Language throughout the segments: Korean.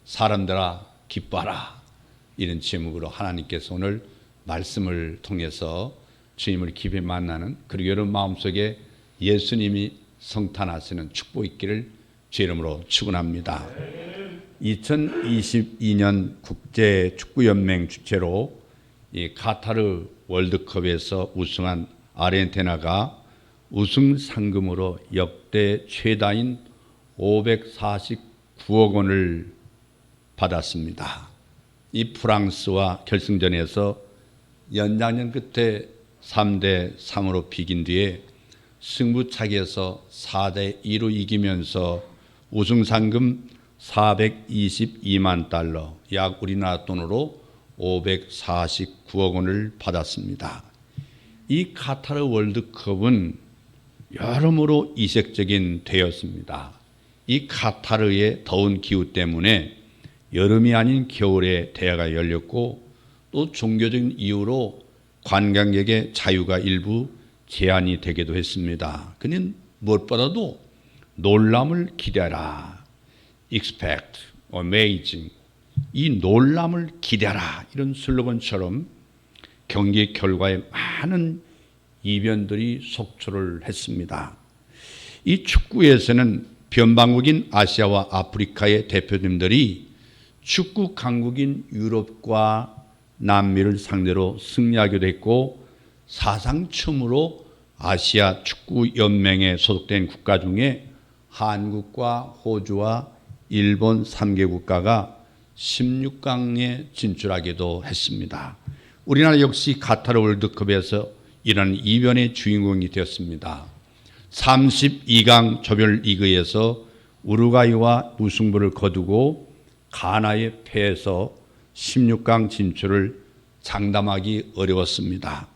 사람들아 기뻐하라, 이런 제목으로 하나님께서 오늘 말씀을 통해서 주님을 깊이 만나는, 그리고 여러분 마음속에 예수님이 성탄하시는 축복 있기를 주 이름으로 축원합니다. 2022년 국제축구연맹 주최로 이 카타르 월드컵에서 우승한 아르헨티나가 우승 상금으로 역대 최다인 549억 원을 받았습니다. 이 프랑스와 결승전에서 연장전 끝에 3대3으로 비긴 뒤에 승부차기에서 4대2로 이기면서 우승 상금 422만 달러, 약 우리나라 돈으로 549억 원을 받았습니다. 이 카타르 월드컵은 여러모로 이색적인 대회였습니다. 이 카타르의 더운 기후 때문에 여름이 아닌 겨울에 대회가 열렸고, 또 종교적인 이유로 관광객의 자유가 일부 제한이 되기도 했습니다. 그는 무엇보다도 놀람을 기대하라, expect, amazing, 이 놀람을 기대하라, 이런 슬로건처럼 경기 결과에 많은 이변들이 속출을 했습니다. 이 축구에서는 변방국인 아시아와 아프리카의 대표팀들이 축구 강국인 유럽과 남미를 상대로 승리하기도 했고, 사상 처음으로 아시아 축구 연맹에 소속된 국가 중에 한국과 호주와 일본 3개 국가가 16강에 진출하기도 했습니다. 우리나라 역시 카타르 월드컵에서 이런 이변의 주인공이 되었습니다. 32강 조별리그에서 우루과이와 무승부를 거두고 가나에 패해서 16강 진출을 장담하기 어려웠습니다.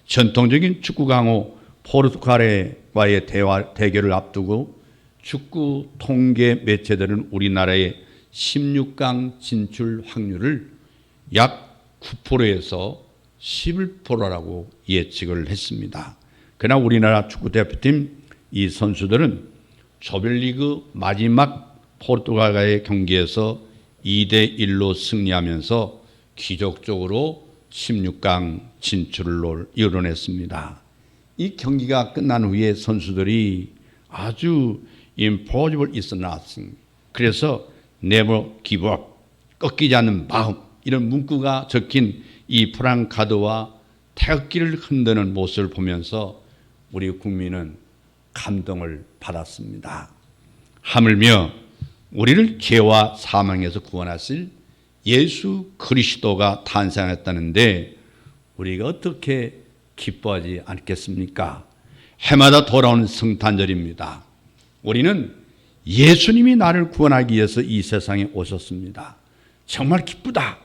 전통적인 축구 강호 포르투갈과의 대결을 앞두고 축구 통계 매체들은 우리나라의 16강 진출 확률을 약 9%에서 11%라고 예측을 했습니다. 그러나 우리나라 축구대표팀 이 선수들은 조별리그 마지막 포르투갈과의 경기에서 2대1로 승리하면서 기적적으로 16강 진출을 이뤄냈습니다. 이 경기가 끝난 후에 선수들이 아주 impossible is nothing, 그래서 never give up, 꺾이지 않는 마음, 이런 문구가 적힌 이 프랑카드와 태극기를 흔드는 모습을 보면서 우리 국민은 감동을 받았습니다. 하물며 우리를 죄와 사망에서 구원하실 예수 그리스도가 탄생했다는데 우리가 어떻게 기뻐하지 않겠습니까? 해마다 돌아오는 성탄절입니다. 우리는 예수님이 나를 구원하기 위해서 이 세상에 오셨습니다. 정말 기쁘다.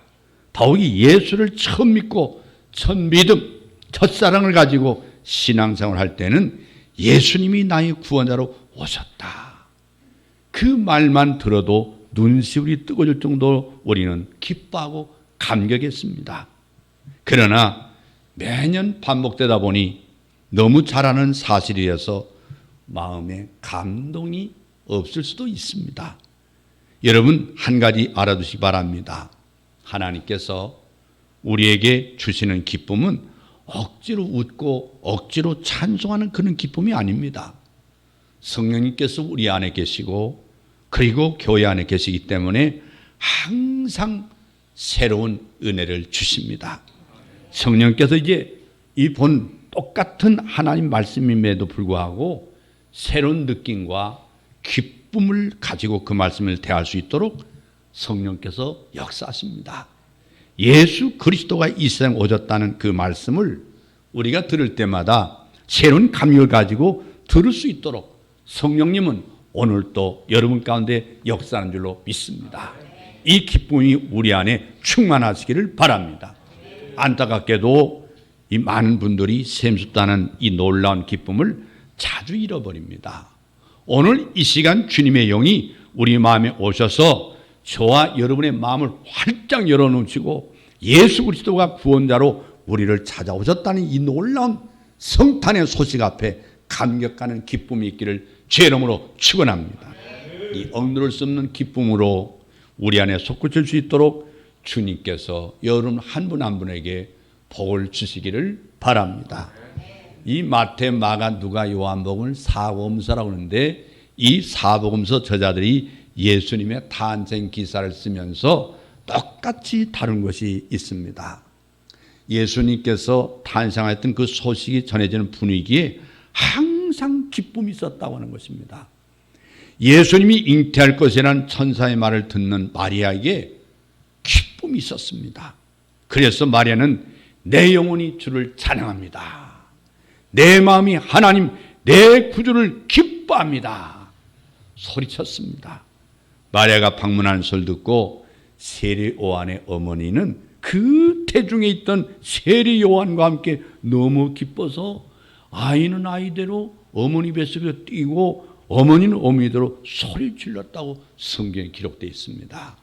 더욱이 예수를 처음 믿고 첫 믿음, 첫사랑을 가지고 신앙생활을 할 때는 예수님이 나의 구원자로 오셨다. 그 말만 들어도 눈시울이 뜨거워질 정도로 우리는 기뻐하고 감격했습니다. 그러나 매년 반복되다 보니 너무 잘 아는 사실이어서 마음에 감동이 없을 수도 있습니다. 여러분, 한 가지 알아두시기 바랍니다. 하나님께서 우리에게 주시는 기쁨은 억지로 웃고 억지로 찬송하는 그런 기쁨이 아닙니다. 성령님께서 우리 안에 계시고 그리고 교회 안에 계시기 때문에 항상 새로운 은혜를 주십니다. 성령께서 이제 이 본 똑같은 하나님 말씀임에도 불구하고 새로운 느낌과 기쁨을 가지고 그 말씀을 대할 수 있도록 성령께서 역사하십니다. 예수 그리스도가 이 세상에 오셨다는 그 말씀을 우리가 들을 때마다 새로운 감격을 가지고 들을 수 있도록 성령님은 오늘도 여러분 가운데 역사하는 줄로 믿습니다. 이 기쁨이 우리 안에 충만하시기를 바랍니다. 안타깝게도 이 많은 분들이 샘솟다는 이 놀라운 기쁨을 자주 잃어버립니다. 오늘 이 시간 주님의 영이 우리 마음에 오셔서 저와 여러분의 마음을 활짝 열어놓으시고 예수 그리스도가 구원자로 우리를 찾아오셨다는 이 놀라운 성탄의 소식 앞에 감격하는 기쁨이 있기를 제 이름으로 축원합니다. 이 억누를 수 없는 기쁨으로 우리 안에 솟구칠 수 있도록 주님께서 여러분 한 분 한 분에게 복을 주시기를 바랍니다. 이 마태, 마가, 누가, 요한복음을 사복음서라고 하는데 이 사복음서 저자들이 예수님의 탄생 기사를 쓰면서 똑같이 다룬 것이 있습니다. 예수님께서 탄생하였던 그 소식이 전해지는 분위기에 항상 기쁨이 있었다고 하는 것입니다. 예수님이 잉태할 것이라는 천사의 말을 듣는 마리아에게 기쁨이 있었습니다. 그래서 마리아는 내 영혼이 주를 찬양합니다. 내 마음이 하나님 내 구주를 기뻐합니다. 소리쳤습니다. 마리아가 방문하는 소리를 듣고 세례 요한의 어머니는 그 태중에 있던 세례 요한과 함께 너무 기뻐서 아이는 아이대로 어머니 뱃속에 뛰고 어머니는 어머니대로 소리 질렀다고 성경에 기록되어 있습니다.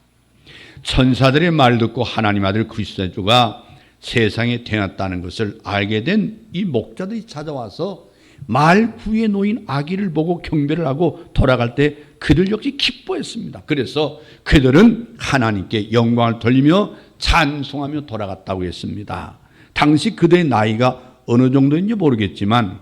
천사들의 말을 듣고 하나님 아들 그리스도가 세상에 태어났다는 것을 알게 된 이 목자들이 찾아와서 말 구에 놓인 아기를 보고 경배를 하고 돌아갈 때 그들 역시 기뻐했습니다. 그래서 그들은 하나님께 영광을 돌리며 찬송하며 돌아갔다고 했습니다. 당시 그들의 나이가 어느 정도인지 모르겠지만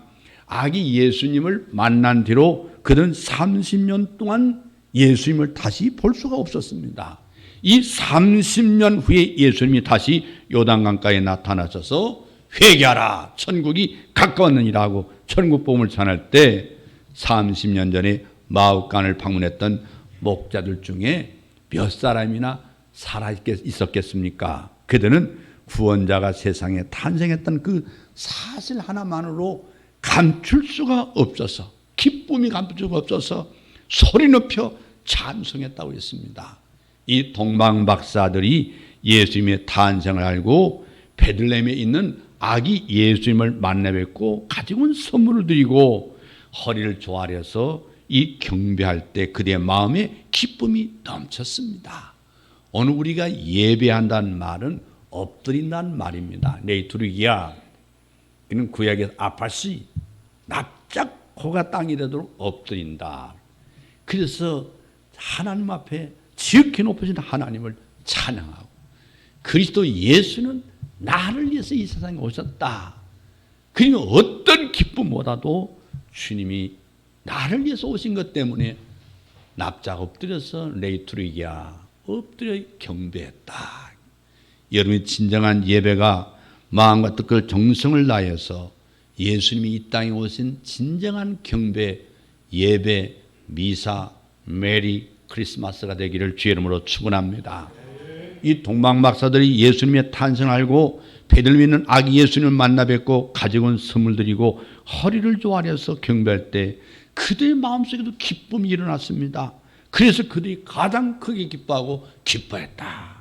아기 예수님을 만난 뒤로 그들은 30년 동안 예수님을 다시 볼 수가 없었습니다. 이 30년 후에 예수님이 다시 요단강가에 나타나셔서 회개하라 천국이 가까웠느니라 하고 천국 복음을 전할 때 30년 전에 마흑간을 방문했던 목자들 중에 몇 사람이나 살아 있었겠습니까? 그들은 구원자가 세상에 탄생했던 그 사실 하나만으로 감출 수가 없어서 기쁨이 감출 수가 없어서 소리 높여 찬송했다고 했습니다. 이 동방박사들이 예수님의 탄생을 알고 베들레헴에 있는 아기 예수님을 만나 뵙고 가지고 온 선물을 드리고 허리를 조아려서 이 경배할 때 그들의 마음에 기쁨이 넘쳤습니다. 오늘 우리가 예배한다는 말은 엎드린다는 말입니다. 네이투르기야. 이는 구약의 아파시 납작 코가 땅이 되도록 엎드린다. 그래서 하나님 앞에 지극히 높으신 하나님을 찬양하고 그리스도 예수는 나를 위해서 이 세상에 오셨다. 그러니까 어떤 기쁨보다도 주님이 나를 위해서 오신 것 때문에 납작 엎드려서 레이투르기야 엎드려 경배했다. 여러분의 진정한 예배가 마음과 뜻과 정성을 다해서 예수님이 이 땅에 오신 진정한 경배, 예배, 미사, 메리 크리스마스가 되기를 주의 이름으로 축원합니다. 이 동방박사들이 예수님의 탄생을 알고 베들레헴에 있는 아기 예수님을 만나 뵙고 가지고 온 선물 드리고 허리를 조아려서 경배할 때 그들의 마음속에도 기쁨이 일어났습니다. 그래서 그들이 가장 크게 기뻐하고 기뻐했다.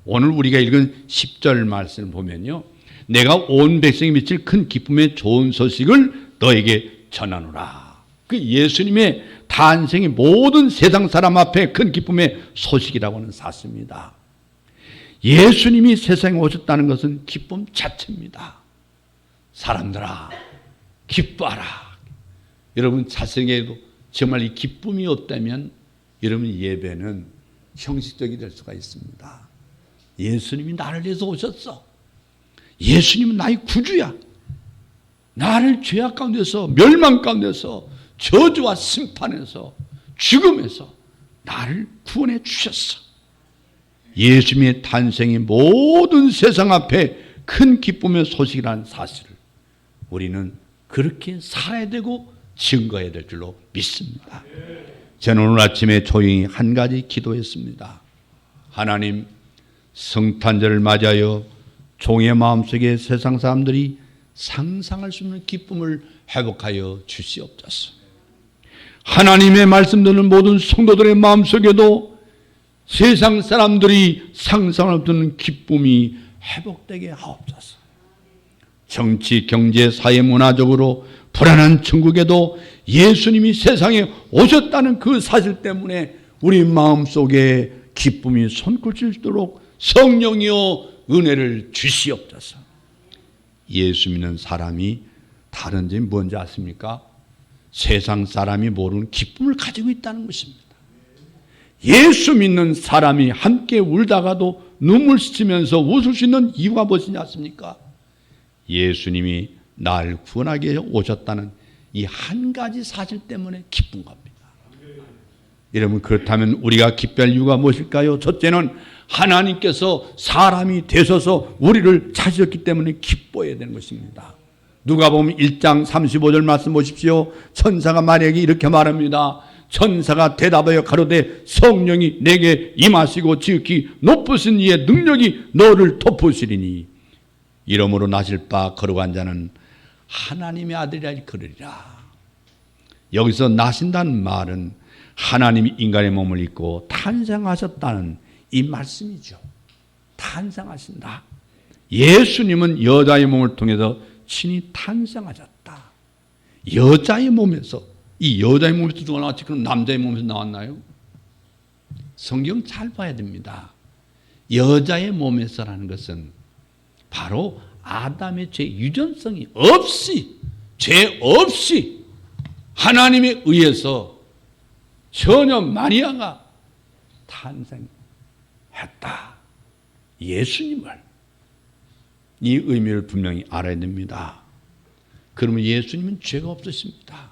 오늘 우리가 읽은 10절 말씀을 보면요, 내가 온 백성이 미칠 큰 기쁨의 좋은 소식을 너에게 전하노라. 그 예수님의 탄생이 모든 세상 사람 앞에 큰 기쁨의 소식이라고 하는 사실입니다. 예수님이 세상에 오셨다는 것은 기쁨 자체입니다. 사람들아 기뻐하라. 여러분 자신에게도 정말 이 기쁨이 없다면 여러분 예배는 형식적이 될 수가 있습니다. 예수님이 나를 위해서 오셨어. 예수님은 나의 구주야. 나를 죄악 가운데서 멸망 가운데서 저주와 심판에서 죽음에서 나를 구원해 주셨어. 예수님의 탄생이 모든 세상 앞에 큰 기쁨의 소식이라는 사실을 우리는 그렇게 살아야 되고 증거해야 될 줄로 믿습니다. 저는 오늘 아침에 조용히 한 가지 기도했습니다. 하나님, 성탄절을 맞이하여 종의 마음속에 세상 사람들이 상상할 수 없는 기쁨을 회복하여 주시옵소서. 하나님의 말씀 듣는 모든 성도들의 마음속에도 세상 사람들이 상상할 수 없는 기쁨이 회복되게 하옵소서. 정치, 경제, 사회, 문화적으로 불안한 천국에도 예수님이 세상에 오셨다는 그 사실 때문에 우리 마음속에 기쁨이 솟구치도록 성령이여 은혜를 주시옵소서. 예수 믿는 사람이 다른 점이 뭔지 아십니까? 세상 사람이 모르는 기쁨을 가지고 있다는 것입니다. 예수 믿는 사람이 함께 울다가도 눈물 씻으면서 웃을 수 있는 이유가 무엇이냐 않습니까? 예수님이 날 구원하게 오셨다는 이 한 가지 사실 때문에 기쁜 겁니다. 여러분, 그렇다면 우리가 기뻐할 이유가 무엇일까요? 첫째는 하나님께서 사람이 되셔서 우리를 찾으셨기 때문에 기뻐해야 되는 것입니다. 누가복음 1장 35절 말씀 보십시오. 천사가 마리아에게 이렇게 말합니다. 천사가 대답하여 가로되 성령이 내게 임하시고 지극히 높으신 이의 능력이 너를 덮으시리니 이러므로 나실 바 거룩한 자는 하나님의 아들이라 그러리라. 여기서 나신다는 말은 하나님이 인간의 몸을 입고 탄생하셨다는 이 말씀이죠. 탄생하신다. 예수님은 여자의 몸을 통해서 친히 탄생하셨다. 여자의 몸에서, 이 여자의 몸에서 누가 나왔지? 그럼 남자의 몸에서 나왔나요? 성경 잘 봐야 됩니다. 여자의 몸에서라는 것은 바로 아담의 죄 유전성이 없이, 죄 없이 하나님에 의해서 전혀 마리아가 탄생했다. 예수님을. 이 의미를 분명히 알아야 됩니다. 그러면 예수님은 죄가 없으십니다.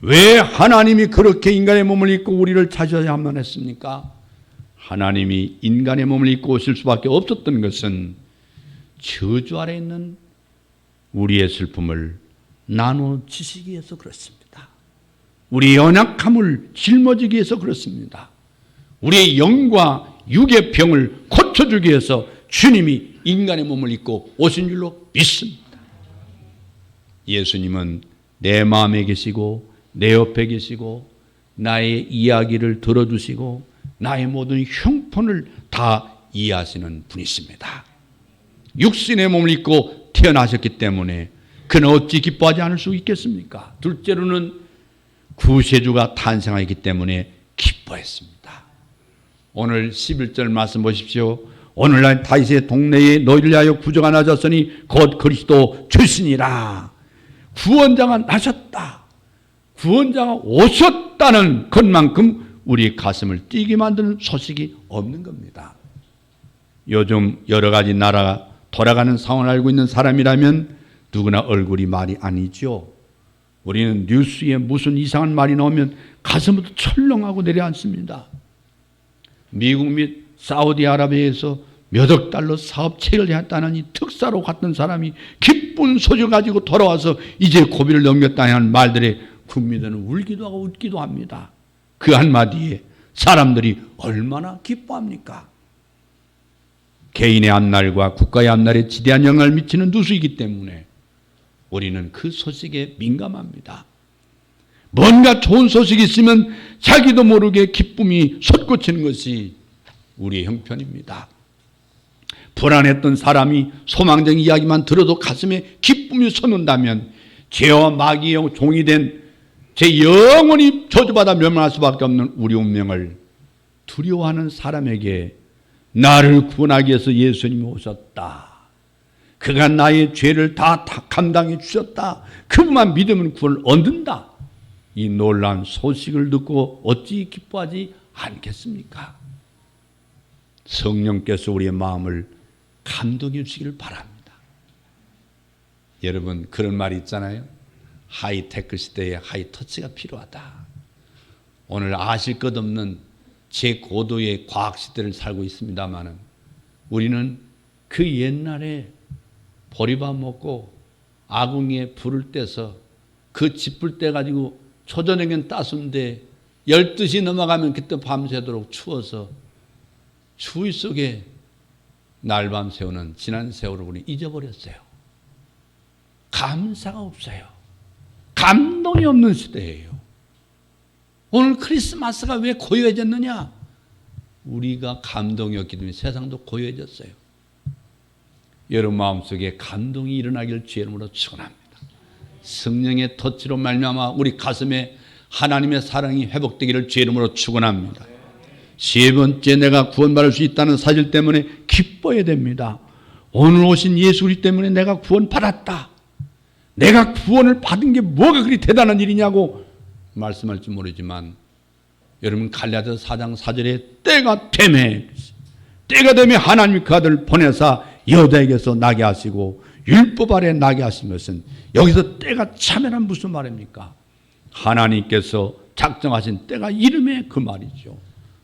왜 하나님이 그렇게 인간의 몸을 입고 우리를 찾아야만 했습니까? 하나님이 인간의 몸을 입고 오실 수밖에 없었던 것은 저주 아래 있는 우리의 슬픔을 나눠주시기 위해서 그렇습니다. 우리의 연약함을 짊어지기 위해서 그렇습니다. 우리의 영과 육의 병을 고쳐주기 위해서 주님이 인간의 몸을 입고 오신 줄로 믿습니다. 예수님은 내 마음에 계시고 내 옆에 계시고 나의 이야기를 들어주시고 나의 모든 형편을 다 이해하시는 분이십니다. 육신의 몸을 입고 태어나셨기 때문에 그는 어찌 기뻐하지 않을 수 있겠습니까? 둘째로는 구세주가 탄생하기 때문에 기뻐했습니다. 오늘 11절 말씀 보십시오. 오늘날 다윗의 동네에 너희를 위하여 구주가 나셨으니 곧 그리스도 주시니라. 구원자가 나셨다. 구원자가 오셨다는 것만큼 우리 가슴을 뛰게 만드는 소식이 없는 겁니다. 요즘 여러 가지 나라가 돌아가는 상황을 알고 있는 사람이라면 누구나 얼굴이 말이 아니죠. 우리는 뉴스에 무슨 이상한 말이 나오면 가슴부터 철렁하고 내려앉습니다. 미국 및 사우디아라비아에서 몇 억 달러 사업 체결했다는 이 특사로 갔던 사람이 기쁜 소식을 가지고 돌아와서 이제 고비를 넘겼다는 하는 말들에 국민들은 울기도 하고 웃기도 합니다. 그 한마디에 사람들이 얼마나 기뻐합니까? 개인의 앞날과 국가의 앞날에 지대한 영향을 미치는 누수이기 때문에 우리는 그 소식에 민감합니다. 뭔가 좋은 소식이 있으면 자기도 모르게 기쁨이 솟구치는 것이 우리의 형편입니다. 불안했던 사람이 소망적인 이야기만 들어도 가슴에 기쁨이 솟는다면 죄와 마귀의 종이 된 제 영원히 저주받아 멸망할 수밖에 없는 우리 운명을 두려워하는 사람에게 나를 구원하기 위해서 예수님이 오셨다. 그가 나의 죄를 다 감당해 주셨다. 그분만 믿으면 구원을 얻는다. 이 놀라운 소식을 듣고 어찌 기뻐하지 않겠습니까? 성령께서 우리의 마음을 감동해 주시기를 바랍니다. 여러분, 그런 말이 있잖아요. 하이테크 시대에 하이터치가 필요하다. 오늘 아실 것 없는 제고도의 과학 시대를 살고 있습니다만 우리는 그 옛날에 보리밥 먹고 아궁이에 불을 떼서 그 짚불 떼가지고 초저녁엔 따순데 12시 넘어가면 그때 밤새도록 추워서 추위 속에 날밤 새우는 지난 세월을 우리 잊어버렸어요. 감사가 없어요. 감동이 없는 시대예요. 오늘 크리스마스가 왜 고요해졌느냐? 우리가 감동이 없기 때문에 세상도 고요해졌어요. 여러분 마음속에 감동이 일어나길 주의 이름으로 축원합니다. 성령의 터치로 말미암아 우리 가슴에 하나님의 사랑이 회복되기를 주의 이름으로 축원합니다. 세 번째, 내가 구원받을 수 있다는 사실 때문에 기뻐해야 됩니다. 오늘 오신 예수 그리스도 때문에 내가 구원받았다. 내가 구원을 받은 게 뭐가 그리 대단한 일이냐고 말씀할지 모르지만 여러분 갈라디아서 4장 4절에 때가 되매 하나님이 그 아들을 보내사 여자에게서 나게 하시고 율법 아래 나게 하신 것은 여기서 때가 참여란 무슨 말입니까? 하나님께서 작정하신 때가 이름에 그 말이죠.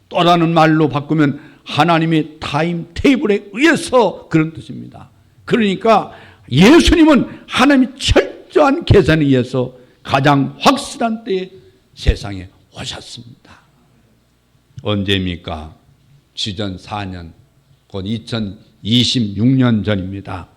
또 다른 말로 바꾸면 하나님의 타임 테이블에 의해서 그런 뜻입니다. 그러니까 예수님은 하나님의 철저한 계산에 의해서 가장 확실한 때에 세상에 오셨습니다. 언제입니까? 주전 4년, 곧 2026년 전입니다.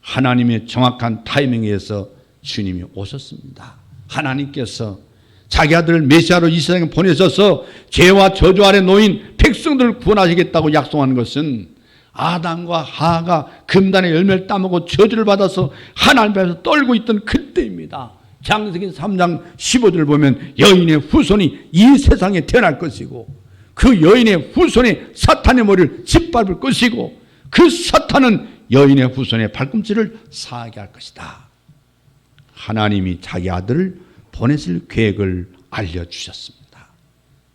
하나님의 정확한 타이밍에 의해서 주님이 오셨습니다. 하나님께서 자기 아들을 메시아로 이 세상에 보내셔서 죄와 저주 아래 놓인 백성들을 구원하시겠다고 약속한 것은 아담과 하가 금단의 열매를 따먹고 저주를 받아서 하나님 앞에서 떨고 있던 그때입니다. 창세기 3장 15절을 보면 여인의 후손이 이 세상에 태어날 것이고 그 여인의 후손이 사탄의 머리를 짓밟을 것이고 그 사탄은 여인의 후손의 발꿈치를 상하게 할 것이다. 하나님이 자기 아들을 보내실 계획을 알려주셨습니다.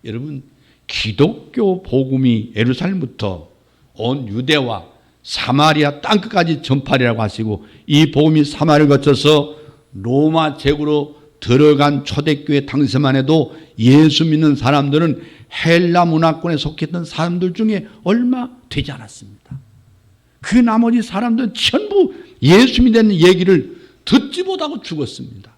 여러분, 기독교 복음이 예루살렘부터 온 유대와 사마리아 땅끝까지 전파리라고 하시고 이 복음이 사마리아를 거쳐서 로마 제국으로 들어간 초대교회 당시만 해도 예수 믿는 사람들은 헬라 문화권에 속했던 사람들 중에 얼마 되지 않았습니다. 그 나머지 사람들은 전부 예수 믿는 얘기를 듣지 못하고 죽었습니다.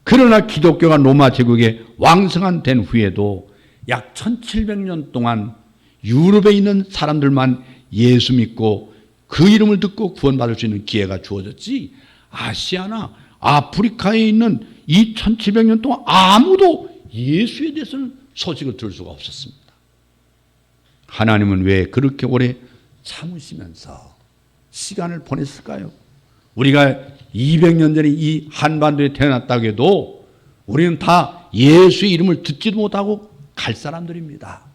그러나 기독교가 로마 제국에 왕성한 된 후에도 약 1700년 동안 유럽에 있는 사람들만 예수 믿고 그 이름을 듣고 구원받을 수 있는 기회가 주어졌지 아시아나 아프리카에 있는 이 1700년 동안 아무도 예수에 대해서는 소식을 들을 수가 없었습니다. 하나님은 왜 그렇게 오래 참으시면서 시간을 보냈을까요? 우리가 200년 전에 이 한반도에 태어났다고 해도 우리는 다 예수의 이름을 듣지도 못하고 갈 사람들입니다.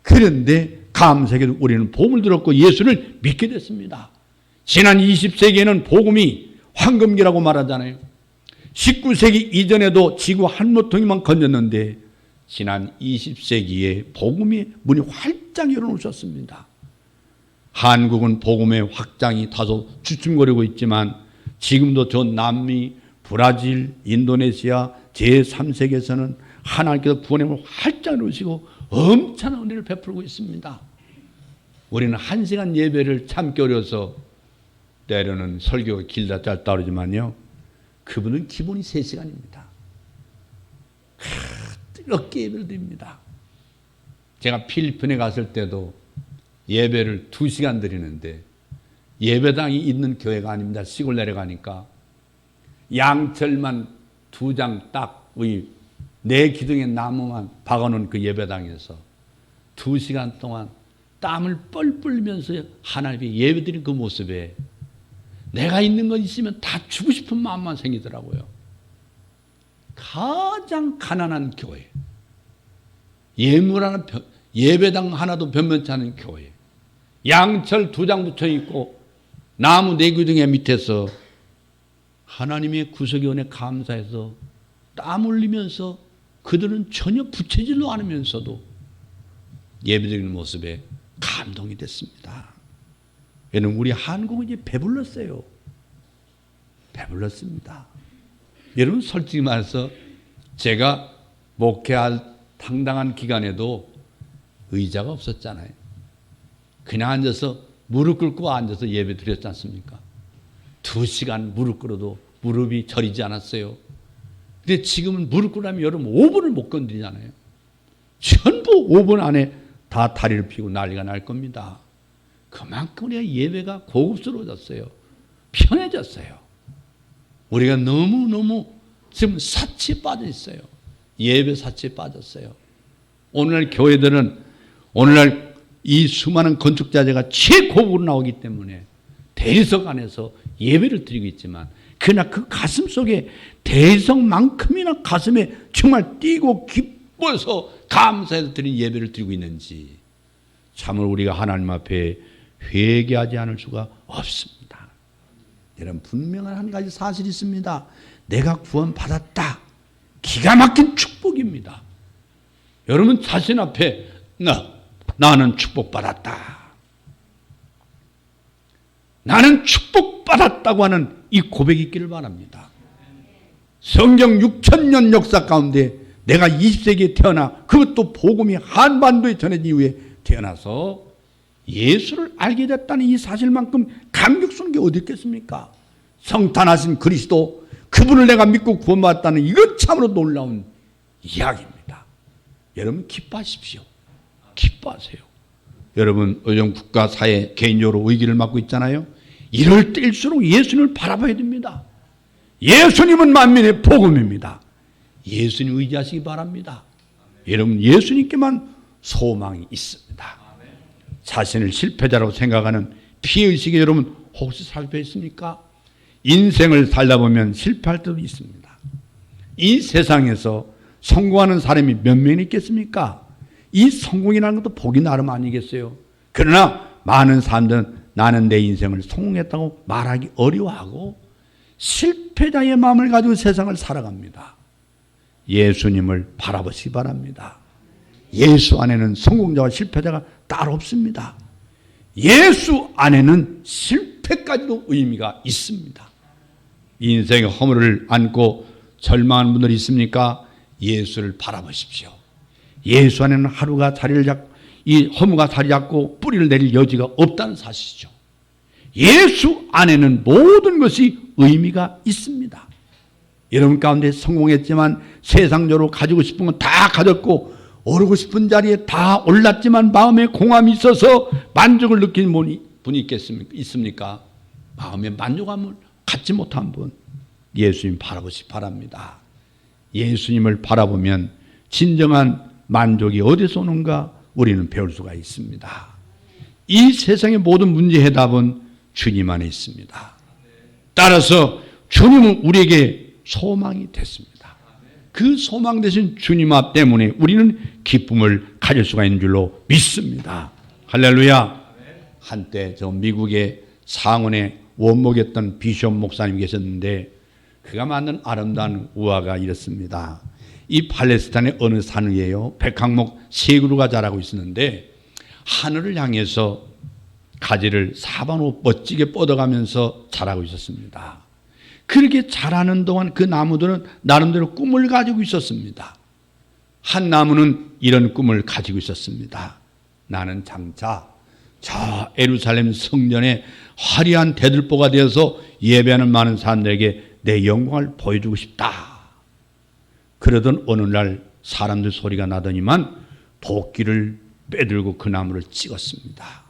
그런데 감사하게도 우리는 복음을 들었고 예수를 믿게 됐습니다. 지난 20세기에는 복음이 황금기라고 말하잖아요. 19세기 이전에도 지구 한 모퉁이만 건졌는데 지난 20세기에 복음의 문이 활짝 열어놓으셨습니다. 한국은 복음의 확장이 다소 주춤거리고 있지만 지금도 저 남미, 브라질, 인도네시아 제3세계에서는 하나님께서 구원의 문을 활짝 열어주시고 엄청난 은혜를 베풀고 있습니다. 우리는 1시간 예배를 참기 어려서 때로는 설교가 길다 짧다 그러지만요. 그분은 기본이 3시간입니다. 뜨겁게 예배를 드립니다. 제가 필리핀에 갔을 때도 예배를 2시간 드리는데 예배당이 있는 교회가 아닙니다. 시골 내려가니까 양철만 2장 딱 내 기둥에 나무만 박아놓은 그 예배당에서 2시간 동안 땀을 뻘뻘 흘리면서 하나님께 예배드린 그 모습에 내가 있는 건 있으면 다 주고 싶은 마음만 생기더라고요. 가장 가난한 교회, 예배당 하나도 변변치 않은 교회, 양철 2장 붙여 있고 나무 4기둥의 밑에서 하나님의 구속의 은혜 감사해서 땀 흘리면서 그들은 전혀 부채질도 않으면서도 예배드리는 모습에 감동이 됐습니다. 여러분, 우리 한국은 이제 배불렀어요. 배불렀습니다. 여러분, 솔직히 말해서 제가 목회할 당당한 기간에도 의자가 없었잖아요. 그냥 앉아서 무릎 꿇고 앉아서 예배 드렸지 않습니까? 2시간 무릎 꿇어도 무릎이 저리지 않았어요. 근데 지금은 무릎 꿇으면 여러분 5분을 못 건드리잖아요. 전부 5분 안에 다 다리를 펴고 난리가 날 겁니다. 그만큼 우리가 예배가 고급스러워졌어요. 편해졌어요. 우리가 너무너무 지금 사치에 빠져 있어요. 예배 사치에 빠졌어요. 오늘날 교회들은 오늘날 이 수많은 건축자재가 최고급으로 나오기 때문에 대리석 안에서 예배를 드리고 있지만 그러나 그 가슴 속에 대리석만큼이나 가슴에 정말 뛰고 기뻐서 감사해서 드린 예배를 드리고 있는지 참으로 우리가 하나님 앞에 회개하지 않을 수가 없습니다. 여러분, 분명한 한 가지 사실이 있습니다. 내가 구원받았다. 기가 막힌 축복입니다. 여러분 자신 앞에 나는 축복받았다. 나는 축복받았다고 하는 이 고백이 있기를 바랍니다. 성경 6,000년 역사 가운데 내가 20세기에 태어나 그것도 복음이 한반도에 전해진 이후에 태어나서 예수를 알게 됐다는 이 사실만큼 감격스러운 게 어디 있겠습니까? 성탄하신 그리스도 그분을 내가 믿고 구원받았다는 이건 참으로 놀라운 이야기입니다. 여러분 기뻐하십시오. 기뻐하세요. 여러분 요즘 국가 사회 개인적으로 위기를 맞고 있잖아요. 이럴 때일수록 예수님을 바라봐야 됩니다. 예수님은 만민의 복음입니다. 예수님 의지하시기 바랍니다. 여러분 예수님께만 소망이 있습니다. 자신을 실패자라고 생각하는 피해의식에 여러분 혹시 살펴 있습니까? 인생을 살다 보면 실패할 때도 있습니다. 이 세상에서 성공하는 사람이 몇 명 있겠습니까? 이 성공이라는 것도 복이 나름 아니겠어요? 그러나 많은 사람들은 나는 내 인생을 성공했다고 말하기 어려워하고 실패자의 마음을 가지고 세상을 살아갑니다. 예수님을 바라보시기 바랍니다. 예수 안에는 성공자와 실패자가 따로 없습니다. 예수 안에는 실패까지도 의미가 있습니다. 인생의 허물을 안고 절망하는 분들이 있습니까? 예수를 바라보십시오. 예수 안에는 하루가 자리를 잡고 이 허무가 자리 잡고 뿌리를 내릴 여지가 없다는 사실이죠. 예수 안에는 모든 것이 의미가 있습니다. 여러분 가운데 성공했지만 세상적으로 가지고 싶은 건 다 가졌고 오르고 싶은 자리에 다 올랐지만 마음에 공함이 있어서 만족을 느끼는 분이 있습니까? 마음의 만족함을 갖지 못한 분, 예수님 바라보시기 바랍니다. 예수님을 바라보면 진정한 만족이 어디서 오는가 우리는 배울 수가 있습니다. 이 세상의 모든 문제 해답은 주님 안에 있습니다. 따라서 주님은 우리에게 소망이 됐습니다. 그 소망 되신 주님 앞 때문에 우리는 기쁨을 가질 수가 있는 줄로 믿습니다. 할렐루야. 한때 저 미국의 상원에 원목했던 비숍 목사님 계셨는데 그가 만든 아름다운 우화가 이렇습니다. 이 팔레스타인의 어느 산 위에요 백항목 3그루가 자라고 있었는데 하늘을 향해서 가지를 사방으로 멋지게 뻗어가면서 자라고 있었습니다. 그렇게 자라는 동안 그 나무들은 나름대로 꿈을 가지고 있었습니다. 한 나무는 이런 꿈을 가지고 있었습니다. 나는 장차 저 예루살렘 성전에 화려한 대들보가 되어서 예배하는 많은 사람들에게 내 영광을 보여주고 싶다. 그러던 어느 날 사람들 소리가 나더니만 도끼를 빼들고 그 나무를 찍었습니다.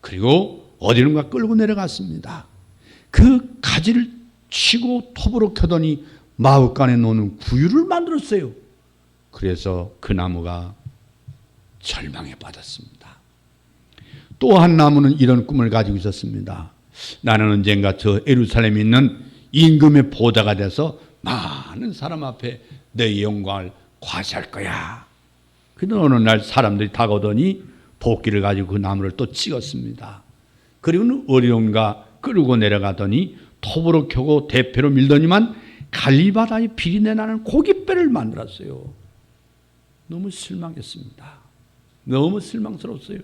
그리고 어디론가 끌고 내려갔습니다. 그 가지를 치고 톱으로 켜더니 마구간에 놓는 구유를 만들었어요. 그래서 그 나무가 절망에 빠졌습니다. 또 한 나무는 이런 꿈을 가지고 있었습니다. 나는 언젠가 저 예루살렘에 있는 임금의 보좌가 돼서 많은 사람 앞에 내 영광을 과시할 거야. 그런데 어느 날 사람들이 다가오더니 도끼를 가지고 그 나무를 또 찍었습니다. 그리고는 어디론가 끌고 내려가더니 톱으로 켜고 대패로 밀더니만 갈리바다에 비린내 나는 고깃배를 만들었어요. 너무 실망했습니다. 너무 실망스러웠어요.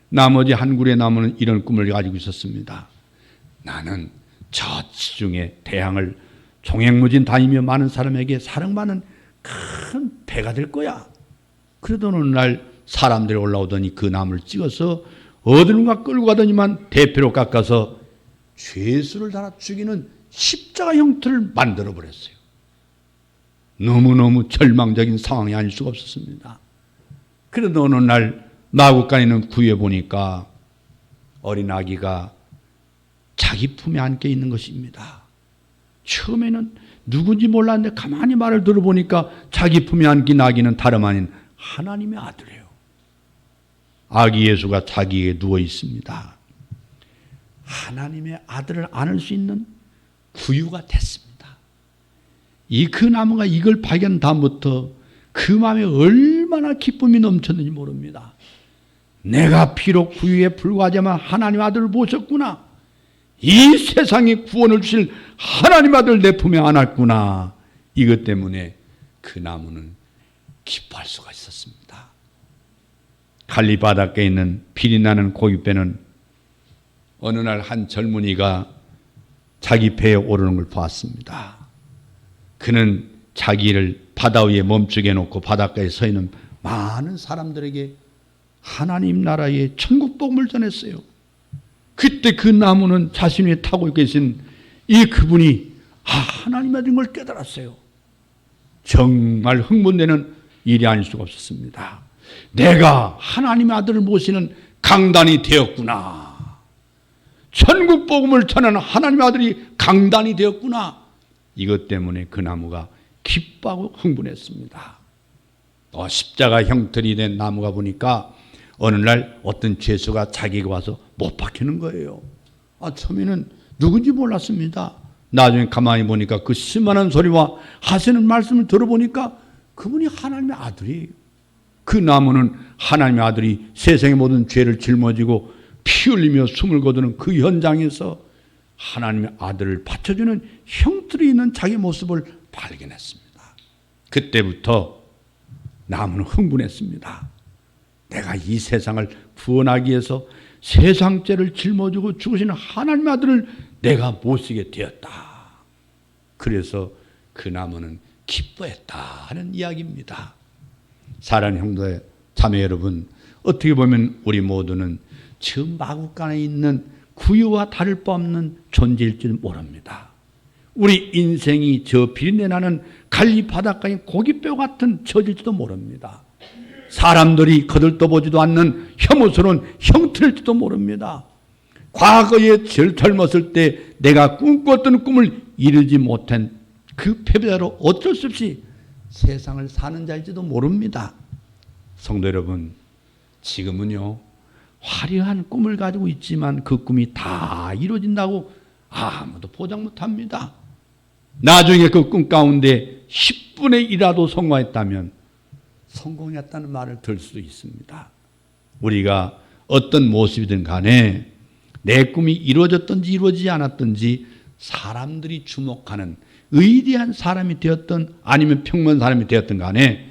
나머지 한 그루의 나무는 이런 꿈을 가지고 있었습니다. 나는 저 지중해 대양을 종횡무진 다니며 많은 사람에게 사랑받는 큰 배가 될 거야. 그러던 어느 날 사람들이 올라오더니 그 나무를 찍어서 어디론가 끌고 가더니만 대패로 깎아서 죄수를 달아 죽이는 십자가 형태를 만들어 버렸어요. 너무너무 절망적인 상황이 아닐 수가 없었습니다. 그래도 어느 날 마구간에 있는 구유에 보니까 어린 아기가 자기 품에 안겨 있는 것입니다. 처음에는 누군지 몰랐는데 가만히 말을 들어보니까 자기 품에 안긴 아기는 다름 아닌 하나님의 아들이에요. 아기 예수가 자기에게 누워 있습니다. 하나님의 아들을 안을 수 있는 구유가 됐습니다. 이 그 나무가 이걸 발견한 다음부터 그 마음에 얼마나 기쁨이 넘쳤는지 모릅니다. 내가 비록 구유에 불과하지만 하나님 아들을 모셨구나. 이 세상에 구원을 주실 하나님 아들 내 품에 안았구나. 이것 때문에 그 나무는 기뻐할 수가 있었습니다. 갈리 바닷가에 있는 피리 나는 고깃배는 어느 날 한 젊은이가 자기 배에 오르는 걸 보았습니다. 그는 자기를 바다 위에 멈추게 놓고 바닷가에 서 있는 많은 사람들에게 하나님 나라의 천국 복음을 전했어요. 그때 그 나무는 자신 위에 타고 계신 이 그분이 하나님의 아들인 걸 깨달았어요. 정말 흥분되는 일이 아닐 수가 없었습니다. 내가 하나님의 아들을 모시는 강단이 되었구나. 천국 복음을 전하는 하나님의 아들이 강단이 되었구나. 이것 때문에 그 나무가 기뻐하고 흥분했습니다. 십자가 형틀이 된 나무가 보니까 어느 날 어떤 죄수가 자기가 와서 못 박히는 거예요. 처음에는 누군지 몰랐습니다. 나중에 가만히 보니까 그 심한 소리와 하시는 말씀을 들어보니까 그분이 하나님의 아들이에요. 그 나무는 하나님의 아들이 세상의 모든 죄를 짊어지고 피 흘리며 숨을 거두는 그 현장에서 하나님의 아들을 바쳐주는 형틀이 있는 자기 모습을 발견했습니다. 그때부터 나무는 흥분했습니다. 내가 이 세상을 구원하기 위해서 세상 죄를 짊어지고 죽으시는 하나님의 아들을 내가 모시게 되었다. 그래서 그 나무는 기뻐했다 하는 이야기입니다. 사랑하는 형제 자매 여러분, 어떻게 보면 우리 모두는 저 마구간에 있는 구유와 다를 바 없는 존재일지도 모릅니다. 우리 인생이 저 비린내나는 갈리 바닷가의 고깃뼈 같은 처질지도 모릅니다. 사람들이 거들떠보지도 않는 혐오스러운 형틀일지도 모릅니다. 과거에 젊었을 때 내가 꿈꿨던 꿈을 이루지 못한 그 패배자로 어쩔 수 없이 세상을 사는 자일지도 모릅니다. 성도 여러분, 지금은요 화려한 꿈을 가지고 있지만 그 꿈이 다 이루어진다고 아무도 보장 못합니다. 나중에 그 꿈 가운데 10분의 1이라도 성공했다면 성공했다는 말을 들을 수도 있습니다. 우리가 어떤 모습이든 간에 내 꿈이 이루어졌든지 이루어지지 않았든지 사람들이 주목하는 위대한 사람이 되었든 아니면 평범한 사람이 되었든 간에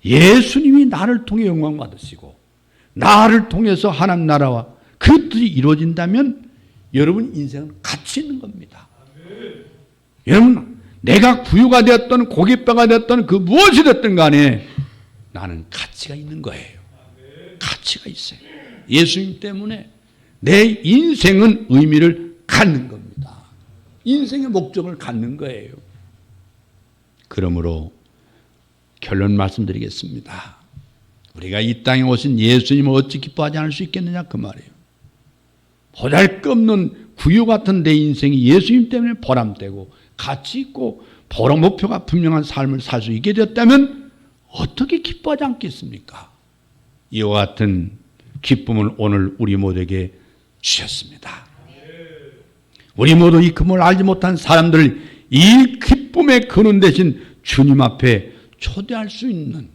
예수님이 나를 통해 영광 받으시고 나를 통해서 하나님 나라와 그 뜻이 이루어진다면 여러분 인생은 가치 있는 겁니다. 여러분, 내가 구유가 되었던 고깃뼈가 되었던 그 무엇이 됐든 간에 나는 가치가 있는 거예요. 가치가 있어요. 예수님 때문에 내 인생은 의미를 갖는 겁니다. 인생의 목적을 갖는 거예요. 그러므로 결론 말씀드리겠습니다. 우리가 이 땅에 오신 예수님을 어찌 기뻐하지 않을 수 있겠느냐 그 말이에요. 보잘것없는 구유 같은 내 인생이 예수님 때문에 보람되고 가치 있고 보람 목표가 분명한 삶을 살 수 있게 되었다면 어떻게 기뻐하지 않겠습니까? 이와 같은 기쁨을 오늘 우리 모두에게 주셨습니다. 우리 모두 이 기쁨을 알지 못한 사람들을 이 기쁨의 근원 대신 주님 앞에 초대할 수 있는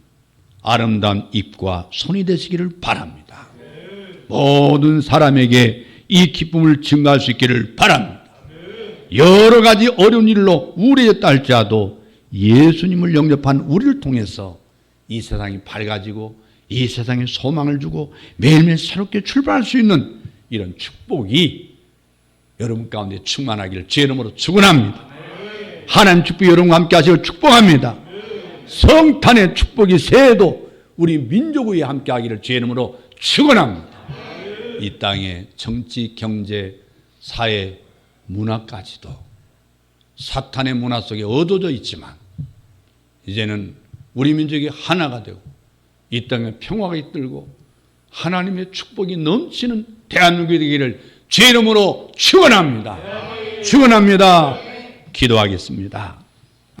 아름다운 입과 손이 되시기를 바랍니다. 모든 사람에게 이 기쁨을 증가할 수 있기를 바랍니다. 여러 가지 어려운 일로 우울해졌다 할지라도 예수님을 영접한 우리를 통해서 이 세상이 밝아지고 이 세상에 소망을 주고 매일매일 새롭게 출발할 수 있는 이런 축복이 여러분 가운데 충만하기를 주의 이름으로 축원합니다. 하나님 축복이 여러분과 함께 하시고 축복합니다. 성탄의 축복이 새해도 우리 민족 위에 함께 하기를 주의 이름으로 축원합니다. 이 땅의 정치, 경제, 사회, 문화까지도 사탄의 문화 속에 얻어져 있지만 이제는 우리 민족이 하나가 되고 이 땅에 평화가 이끌고 하나님의 축복이 넘치는 대한민국이 되기를 주의 이름으로 축원합니다. 축원합니다. 기도하겠습니다.